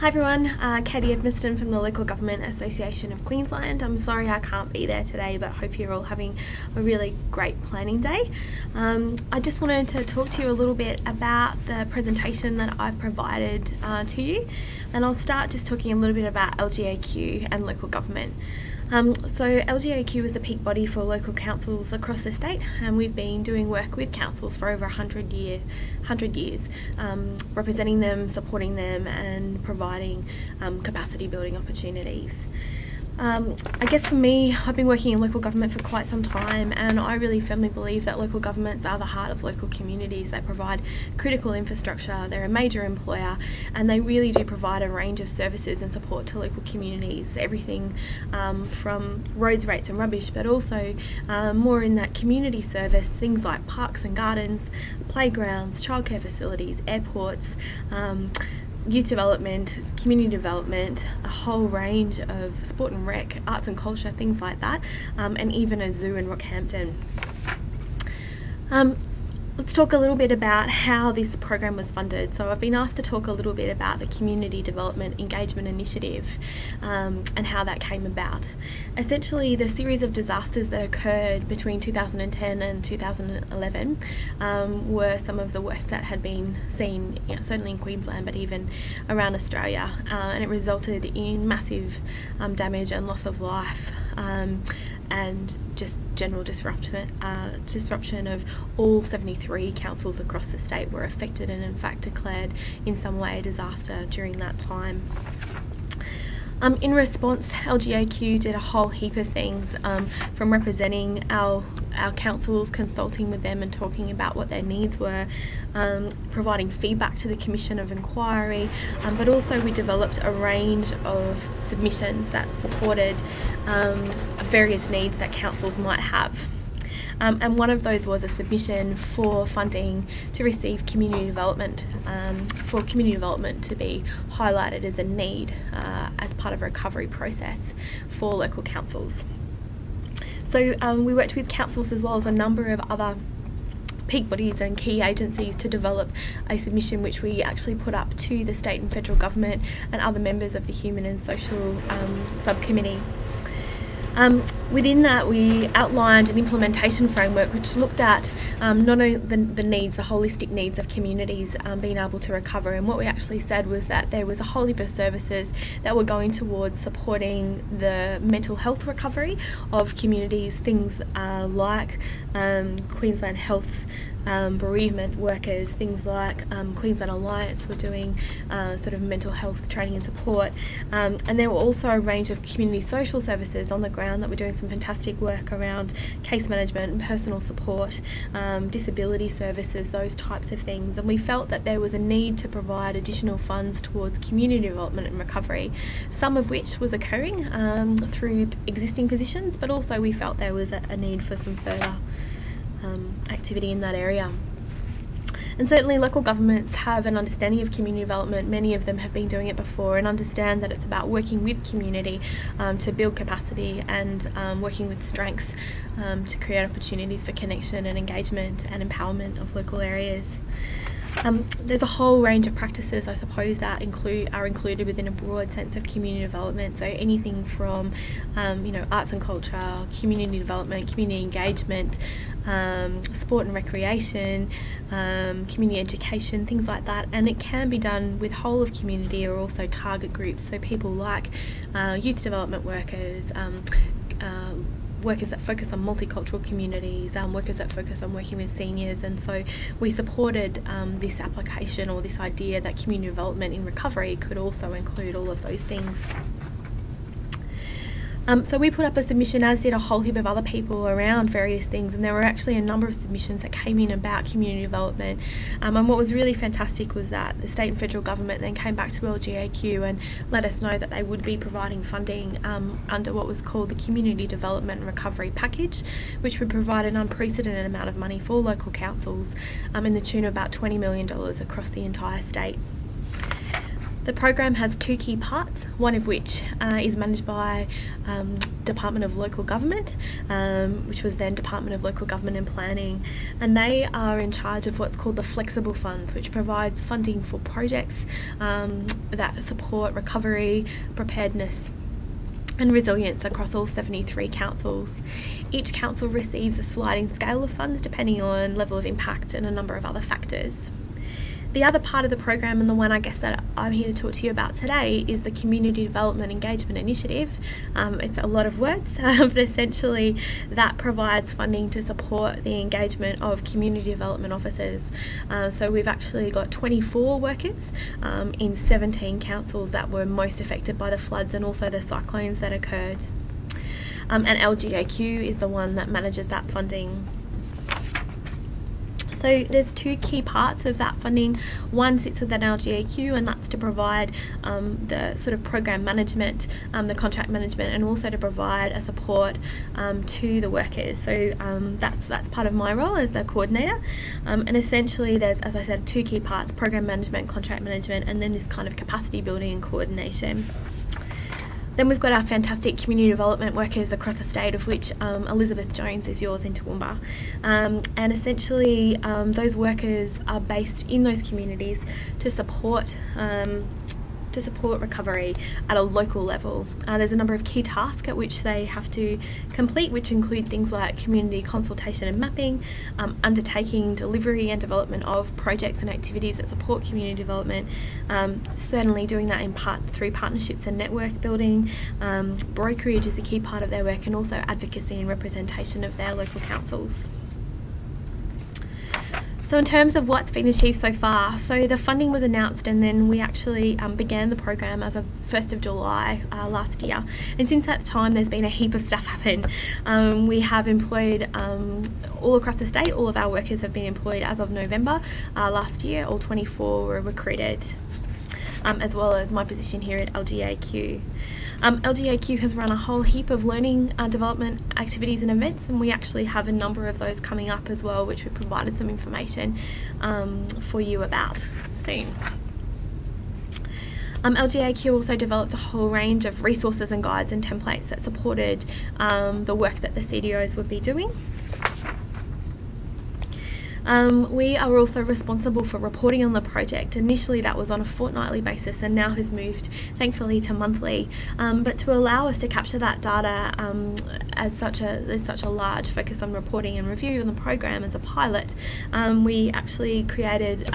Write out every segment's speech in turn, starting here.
Hi everyone, Katie Edmiston from the Local Government Association of Queensland. I'm sorry I can't be there today, but I hope you're all having a really great planning day. I just wanted to talk to you a little bit about the presentation that I've provided to you, and I'll start just talking a little bit about LGAQ and local government. So LGAQ is the peak body for local councils across the state, and we've been doing work with councils for over 100 years, representing them, supporting them and providing capacity building opportunities. I guess for me, I've been working in local government for quite some time, and I really firmly believe that local governments are the heart of local communities. They provide critical infrastructure, they're a major employer, and they really do provide a range of services and support to local communities, everything from roads, rates and rubbish, but also more in that community service, things like parks and gardens, playgrounds, childcare facilities, airports, youth development, community development, a whole range of sport and rec, arts and culture, things like that, and even a zoo in Rockhampton. Let's talk a little bit about how this program was funded. So I've been asked to talk a little bit about the Community Development Engagement Initiative and how that came about. Essentially, the series of disasters that occurred between 2010 and 2011 were some of the worst that had been seen, certainly in Queensland, but even around Australia, and it resulted in massive damage and loss of life. And just general disruption of all 73 councils across the state were affected and in fact declared in some way a disaster during that time. In response, LGAQ did a whole heap of things, from representing our councils, consulting with them and talking about what their needs were, providing feedback to the Commission of Inquiry, but also we developed a range of submissions that supported various needs that councils might have. And one of those was a submission for funding to receive community development, for community development to be highlighted as a need as part of a recovery process for local councils. So we worked with councils as well as a number of other peak bodies and key agencies to develop a submission which we actually put up to the state and federal government and other members of the Human and Social Subcommittee. Within that, we outlined an implementation framework which looked at not only the needs, the holistic needs of communities being able to recover, and what we actually said was that there was a whole heap of services that were going towards supporting the mental health recovery of communities, things like Queensland Health bereavement workers, things like Queensland Alliance were doing sort of mental health training and support, and there were also a range of community social services on the ground that were doing some fantastic work around case management and personal support, disability services, those types of things. And we felt that there was a need to provide additional funds towards community development and recovery, some of which was occurring through existing positions, but also we felt there was a need for some further activity in that area. And certainly local governments have an understanding of community development. Many of them have been doing it before and understand that it's about working with community to build capacity and working with strengths to create opportunities for connection and engagement and empowerment of local areas. There's a whole range of practices, I suppose, that are included within a broad sense of community development. So anything from, arts and culture, community development, community engagement, sport and recreation, community education, things like that. And it can be done with whole of community or also target groups. So people like youth development workers, workers that focus on multicultural communities, workers that focus on working with seniors. And so we supported this application, or this idea that community development in recovery could also include all of those things. So we put up a submission, as did a whole heap of other people, around various things, and there were actually a number of submissions that came in about community development. And what was really fantastic was that the state and federal government then came back to LGAQ and let us know that they would be providing funding under what was called the Community Development and Recovery Package, which would provide an unprecedented amount of money for local councils in the tune of about $20 million across the entire state. The program has two key parts, one of which is managed by Department of Local Government, which was then Department of Local Government and Planning, and they are in charge of what's called the flexible funds, which provides funding for projects that support recovery, preparedness and resilience across all 73 councils. Each council receives a sliding scale of funds depending on level of impact and a number of other factors. The other part of the program, and the one I guess that I'm here to talk to you about today, is the Community Development Engagement Initiative. It's a lot of words, but essentially that provides funding to support the engagement of community development officers. So we've actually got 24 workers in 17 councils that were most affected by the floods and also the cyclones that occurred. And LGAQ is the one that manages that funding. So there's two key parts of that funding. One sits within LGAQ, and that's to provide the sort of program management, the contract management, and also to provide a support to the workers. So that's part of my role as the coordinator. And essentially there's, as I said, two key parts: program management, contract management, and then this kind of capacity building and coordination. Then we've got our fantastic community development workers across the state, of which Elizabeth Jones is yours in Toowoomba. And essentially those workers are based in those communities to support recovery at a local level. There's a number of key tasks at which they have to complete, which include things like community consultation and mapping, undertaking delivery and development of projects and activities that support community development, certainly doing that in part through partnerships and network building. Brokerage is a key part of their work, and also advocacy and representation of their local councils. So in terms of what's been achieved so far, so the funding was announced, and then we actually began the program as of 1st of July last year. And since that time there's been a heap of stuff happen. We have employed all across the state, all of our workers have been employed as of November last year. All 24 were recruited, as well as my position here at LGAQ. LGAQ has run a whole heap of learning development activities and events, and we actually have a number of those coming up as well, which we provided some information for you about soon. LGAQ also developed a whole range of resources and guides and templates that supported the work that the CDOs would be doing. We are also responsible for reporting on the project. Initially that was on a fortnightly basis and now has moved thankfully to monthly, but to allow us to capture that data as there's such a large focus on reporting and review on the program as a pilot, we actually created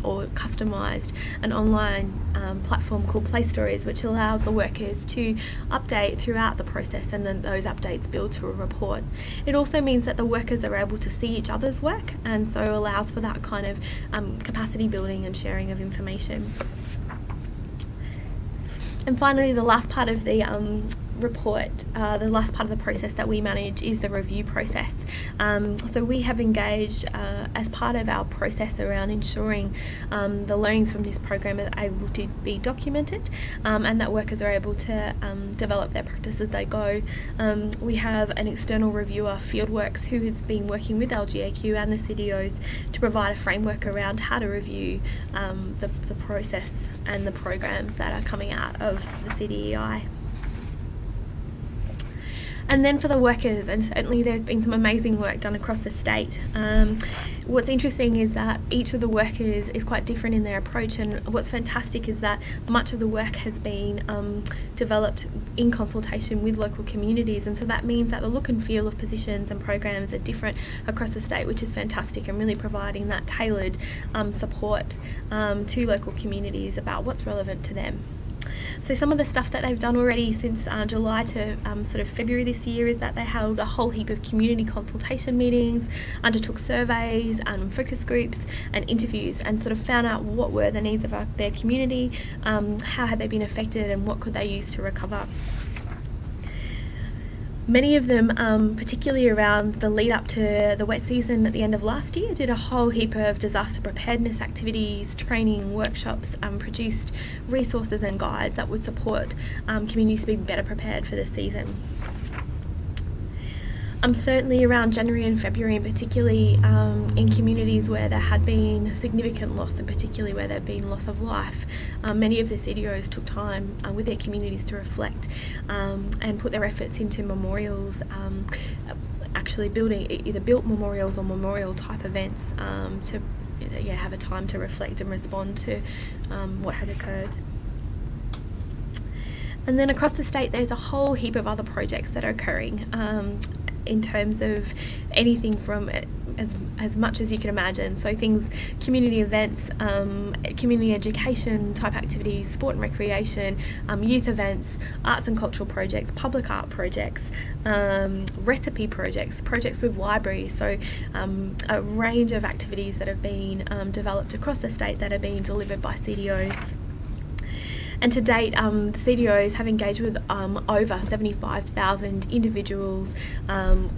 or customised an online platform called Play Stories, which allows the workers to update throughout the process, and then those updates build to a report. It also means that the workers are able to see each other's work, and so allows for that kind of capacity building and sharing of information. And finally, the last part of the report, the last part of the process that we manage is the review process. So we have engaged as part of our process around ensuring the learnings from this program are able to be documented, and that workers are able to develop their practice as they go. We have an external reviewer, Fieldworks, who has been working with LGAQ and the CDOs to provide a framework around how to review the process and the programs that are coming out of the CDEI. And then for the workers, and certainly there's been some amazing work done across the state. What's interesting is that each of the workers is quite different in their approach, and what's fantastic is that much of the work has been developed in consultation with local communities, and so that means that the look and feel of positions and programs are different across the state, which is fantastic, and really providing that tailored support to local communities about what's relevant to them. So some of the stuff that they've done already since July to sort of February this year is that they held a whole heap of community consultation meetings, undertook surveys, focus groups and interviews, and sort of found out what were the needs of their community, how had they been affected, and what could they use to recover. Many of them, particularly around the lead up to the wet season at the end of last year, did a whole heap of disaster preparedness activities, training, workshops, produced resources and guides that would support communities to be better prepared for the season. Certainly around January and February, and particularly in communities where there had been significant loss, and particularly where there had been loss of life, many of the CDOs took time with their communities to reflect and put their efforts into memorials, actually either built memorials or memorial type events to have a time to reflect and respond to what had occurred. And then across the state there's a whole heap of other projects that are occurring in terms of anything from as much as you can imagine. So things, community events, community education type activities, sport and recreation, youth events, arts and cultural projects, public art projects, recipe projects with libraries. So a range of activities that have been developed across the state that are being delivered by CDOs. And to date, the CDOs have engaged with over 75,000 individuals,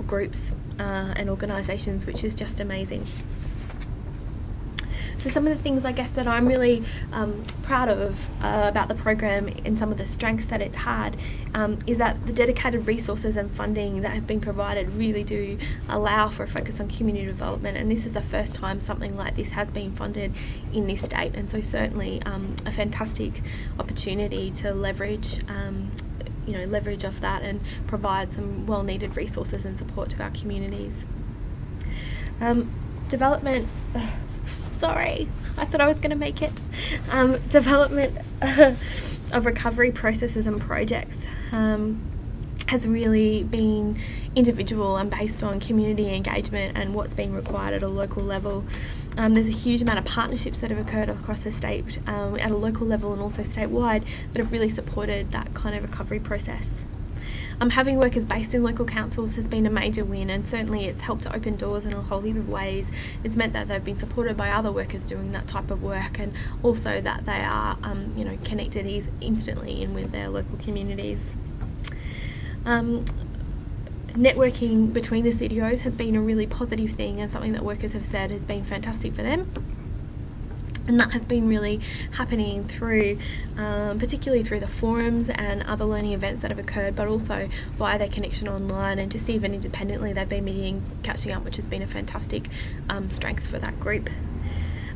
groups and organisations, which is just amazing. So some of the things I guess that I'm really proud of about the program and some of the strengths that it's had is that the dedicated resources and funding that have been provided really do allow for a focus on community development, and this is the first time something like this has been funded in this state, and so certainly a fantastic opportunity to leverage leverage off that and provide some well needed resources and support to our communities. Development Sorry, I thought I was going to make it. Development of recovery processes and projects has really been individual and based on community engagement and what's been required at a local level. There's a huge amount of partnerships that have occurred across the state at a local level and also statewide that have really supported that kind of recovery process. Having workers based in local councils has been a major win, and certainly it's helped to open doors in a whole heap of ways. It's meant that they've been supported by other workers doing that type of work, and also that they are connected instantly in with their local communities. Networking between the CDOs has been a really positive thing and something that workers have said has been fantastic for them. And that has been really happening through, particularly through the forums and other learning events that have occurred, but also via their connection online and just even independently they've been meeting, catching up, which has been a fantastic strength for that group.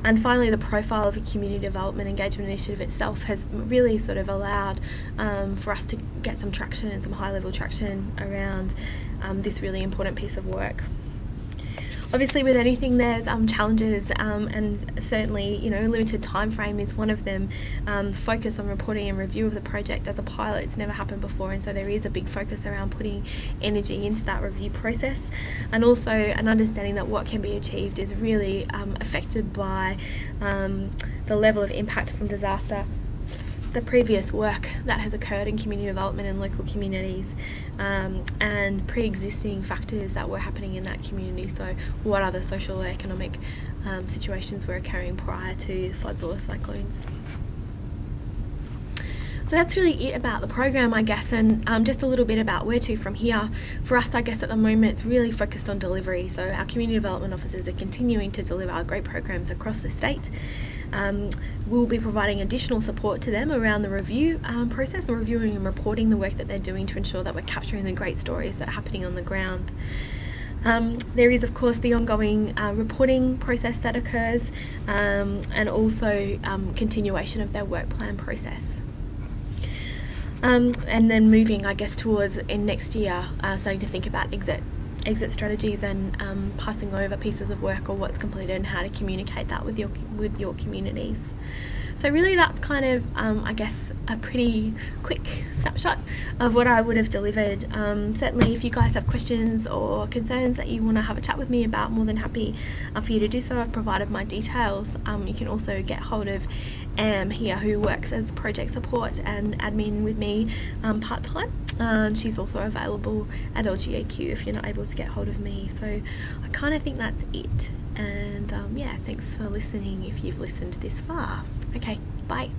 And finally, the profile of a community development engagement initiative itself has really sort of allowed for us to get some traction, some high-level traction around this really important piece of work. Obviously with anything there's challenges and certainly limited time frame is one of them. Focus on reporting and review of the project as a pilot, it's never happened before, and so there is a big focus around putting energy into that review process, and also an understanding that what can be achieved is really affected by the level of impact from disaster, the previous work that has occurred in community development in local communities, and pre-existing factors that were happening in that community. So what other social or economic situations were occurring prior to floods or cyclones. So that's really it about the program, I guess, and just a little bit about where to from here. For us, I guess at the moment it's really focused on delivery, so our community development officers are continuing to deliver our great programs across the state. We'll be providing additional support to them around the review process, and reviewing and reporting the work that they're doing to ensure that we're capturing the great stories that are happening on the ground. There is of course the ongoing reporting process that occurs, and also continuation of their work plan process. And then moving, I guess, towards in next year, starting to think about exit strategies and passing over pieces of work or what's completed and how to communicate that with your communities. So really that's kind of, I guess, a pretty quick snapshot of what I would have delivered. Certainly if you guys have questions or concerns that you want to have a chat with me about, more than happy for you to do so. I've provided my details. You can also get hold of Am here, who works as project support and admin with me part-time. She's also available at LGAQ if you're not able to get hold of me. So I kind of think that's it. And yeah, thanks for listening if you've listened this far. Okay, bye.